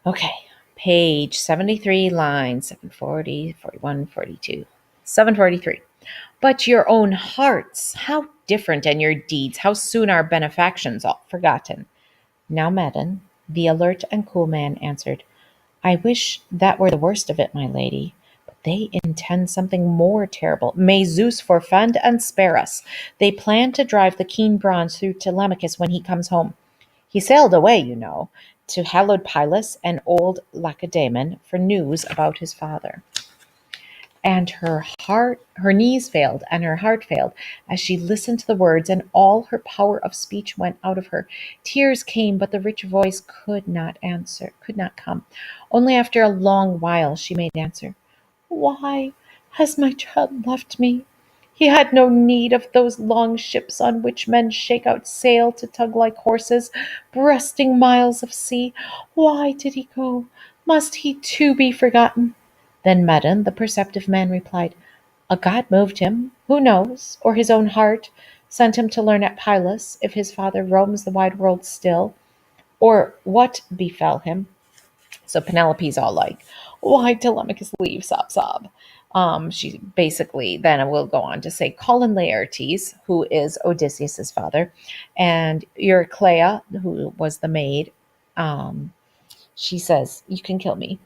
Okay, page 73, lines 740, 41, 42, 743. But your own hearts, how different, and your deeds, how soon are benefactions all forgotten. Now, Madden, the alert and cool man, answered, I wish that were the worst of it, my lady. But they intend something more terrible. May Zeus forfend and spare us. They plan to drive the keen bronze through Telemachus when he comes home. He sailed away, you know, to hallowed Pylus and old Lacedaemon for news about his father. And her knees failed, and her heart failed, as she listened to the words, and all her power of speech went out of her. Tears came, but the rich voice could not come. Only after a long while she made answer. Why has my child left me? He had no need of those long ships on which men shake out sail to tug like horses, breasting miles of sea. Why did he go? Must he too be forgotten? Then Medon, the perceptive man, replied, A god moved him, who knows, or his own heart sent him to learn at Pylus if his father roams the wide world still, or what befell him. So Penelope's all like, Why Telemachus leave? Sob, sob. She basically then will go on to say, Call in Laertes, who is Odysseus's father, and Euryclea, who was the maid. She says, You can kill me.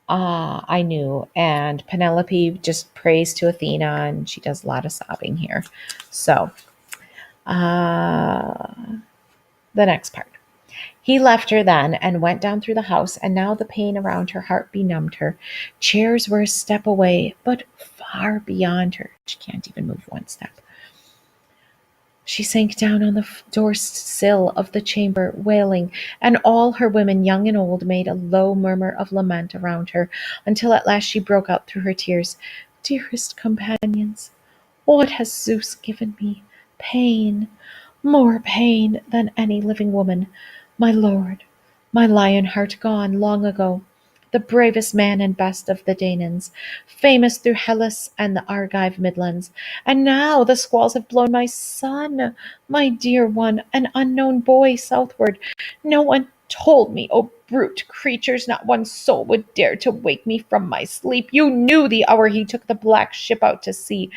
Ah, I knew. And Penelope just prays to Athena, and she does a lot of sobbing here. So, uh, the next part. He left her then and went down through the house, and now the pain around her heart benumbed her. Chairs were a step away, but far beyond her. She can't even move one step. She sank down on the door sill of the chamber, wailing, and all her women, young and old, made a low murmur of lament around her, until at last she broke out through her tears, Dearest companions, what has Zeus given me? Pain, more pain than any living woman. My lord, my lion heart gone long ago, the bravest man and best of the Danaans, famous through Hellas and the Argive midlands. And now the squalls have blown my son, my dear one, an unknown boy southward. No one told me, oh brute creatures, not one soul would dare to wake me from my sleep. You knew the hour he took the black ship out to sea.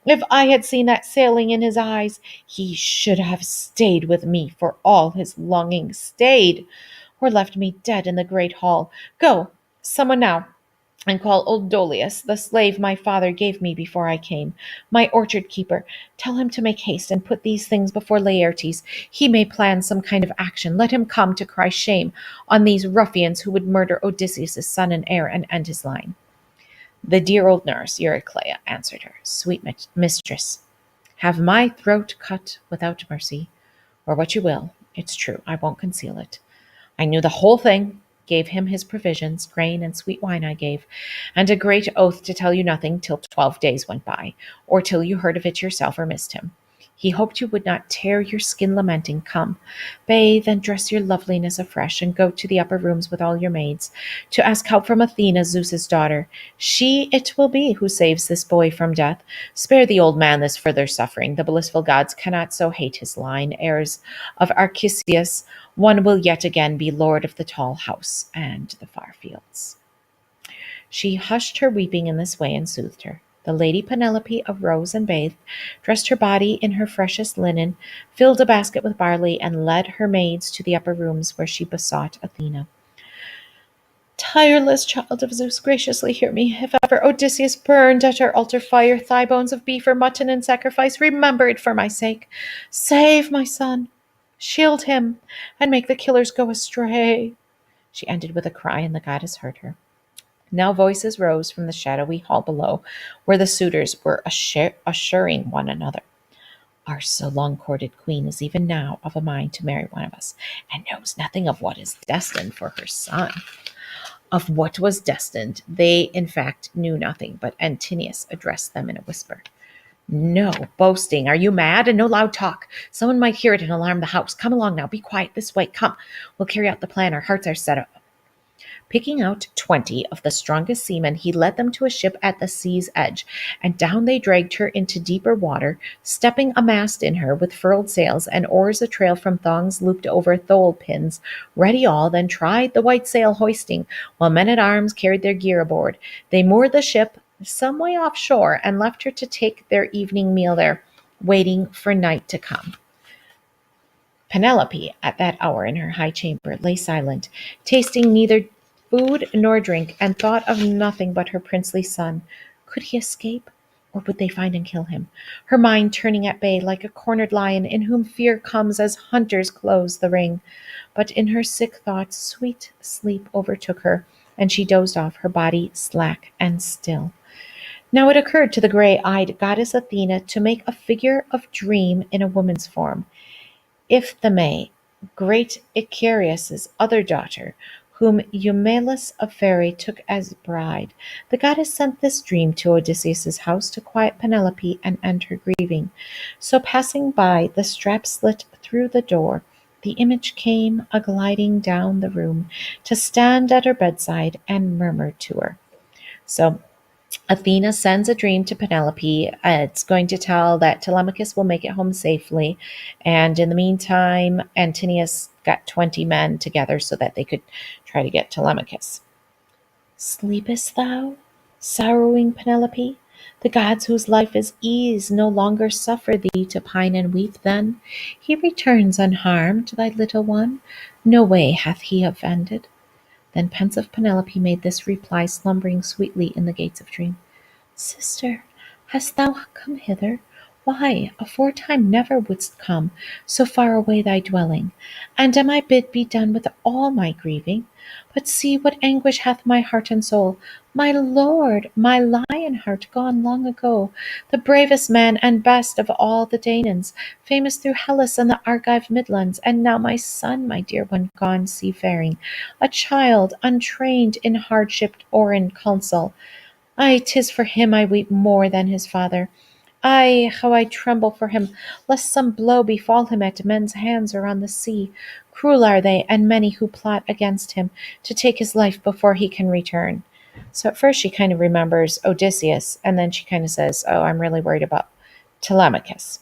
If I had seen that sailing in his eyes, he should have stayed with me for all his longing, stayed, or left me dead in the great hall. Go, someone now, and call old Dolius, the slave my father gave me before I came, my orchard keeper. Tell him to make haste and put these things before Laertes. He may plan some kind of action. Let him come to cry shame on these ruffians who would murder Odysseus' son and heir and end his line. The dear old nurse, Euryclea, answered her, Sweet mistress, have my throat cut without mercy, or what you will. It's true, I won't conceal it. I knew the whole thing, gave him his provisions, grain and sweet wine I gave, and a great oath to tell you nothing till 12 days went by, or till you heard of it yourself or missed him. He hoped you would not tear your skin lamenting. Come, bathe and dress your loveliness afresh, and go to the upper rooms with all your maids, to ask help from Athena, Zeus's daughter. She it will be who saves this boy from death. Spare the old man this further suffering. The blissful gods cannot so hate his line. Heirs of Archesius, one will yet again be lord of the tall house and the far fields. She hushed her weeping in this way and soothed her. The lady Penelope arose and bathed, dressed her body in her freshest linen, filled a basket with barley, and led her maids to the upper rooms where she besought Athena. Tireless child of Zeus, graciously hear me. If ever Odysseus burned at our altar fire thigh bones of beef or mutton in sacrifice, remember it for my sake. Save my son, shield him, and make the killers go astray. She ended with a cry, and the goddess heard her. Now voices rose from the shadowy hall below, where the suitors were assuring one another. Our so long courted queen is even now of a mind to marry one of us, and knows nothing of what is destined for her son. Of what was destined, they in fact knew nothing, but Antinous addressed them in a whisper. No boasting. Are you mad? And no loud talk. Someone might hear it and alarm the house. Come along now. Be quiet. This way. Come. We'll carry out the plan. Our hearts are set up. Picking out 20 of the strongest seamen, he led them to a ship at the sea's edge, and down they dragged her into deeper water, stepping a mast in her with furled sails and oars atrail from thongs looped over thole pins. Ready all, then tried the white sail hoisting, while men-at-arms carried their gear aboard. They moored the ship some way offshore and left her to take their evening meal there, waiting for night to come. Penelope, at that hour in her high chamber, lay silent, tasting neither food nor drink, and thought of nothing but her princely son. Could he escape, or would they find and kill him? Her mind turning at bay like a cornered lion in whom fear comes as hunters close the ring. But in her sick thoughts sweet sleep overtook her, and she dozed off, her body slack and still. Now it occurred to the gray-eyed goddess Athena to make a figure of dream in a woman's form. Iphthalme, great Icarius's other daughter, whom Eumelus of Phaerae took as bride. The goddess sent this dream to Odysseus's house to quiet Penelope and end her grieving. So passing by the strap slit through the door, the image came a-gliding down the room to stand at her bedside and murmur to her. So Athena sends a dream to Penelope. It's going to tell that Telemachus will make it home safely. And in the meantime, Antinius got 20 men together so that they could try to get Telemachus. Sleepest thou, sorrowing Penelope? The gods whose life is ease no longer suffer thee to pine and weep then. He returns unharmed, thy little one. No way hath he offended. Then pensive Penelope made this reply, slumbering sweetly in the gates of dream. Sister, hast thou come hither? Why, aforetime never wouldst come, so far away thy dwelling. And am I bid be done with all my grieving? But see what anguish hath my heart and soul. My lord, my lion heart, gone long ago, the bravest man and best of all the Danaans, famous through Hellas and the Argive midlands, and now my son, my dear one, gone seafaring, a child, untrained in hardship or in counsel. Ay, 'tis for him I weep more than his father. Ay, how I tremble for him, lest some blow befall him at men's hands or on the sea. Cruel are they, and many who plot against him to take his life before he can return. So at first she kind of remembers Odysseus, and then she kind of says, oh, I'm really worried about Telemachus.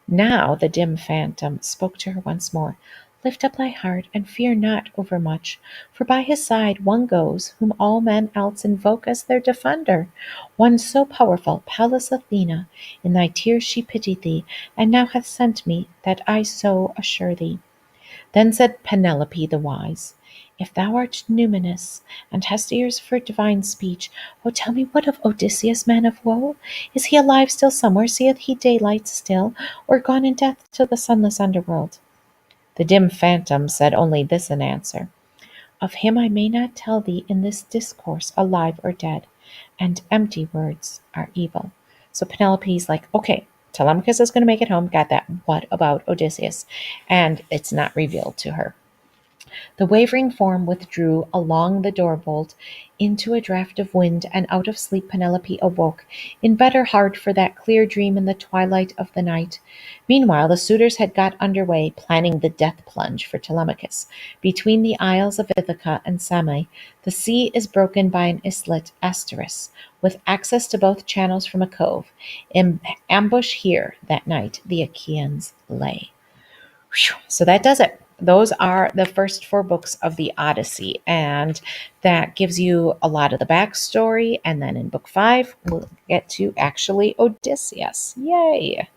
Now the dim phantom spoke to her once more. Lift up thy heart, and fear not overmuch, for by his side one goes, whom all men else invoke as their defender, one so powerful, Pallas Athena. In thy tears she pitied thee, and now hath sent me, that I so assure thee. Then said Penelope the wise, if thou art numinous, and hast ears for divine speech, O tell me what of Odysseus, man of woe? Is he alive still somewhere? Seeth he daylight still, or gone in death to the sunless underworld? The dim phantom said only this in answer. Of him I may not tell thee in this discourse, alive or dead, and empty words are evil. So Penelope's like, okay, Telemachus is going to make it home, got that. What about Odysseus? And it's not revealed to her. The wavering form withdrew along the door bolt into a draught of wind, and out of sleep Penelope awoke, in better heart for that clear dream in the twilight of the night. Meanwhile the suitors had got under way, planning the death plunge for Telemachus. Between the isles of Ithaca and Same, the sea is broken by an islet, Asteris, with access to both channels from a cove. In ambush here that night the Achaeans lay. So that does it. Those are the first 4 books of the Odyssey, and that gives you a lot of the backstory. And then in book 5, we'll get to actually Odysseus. Yay!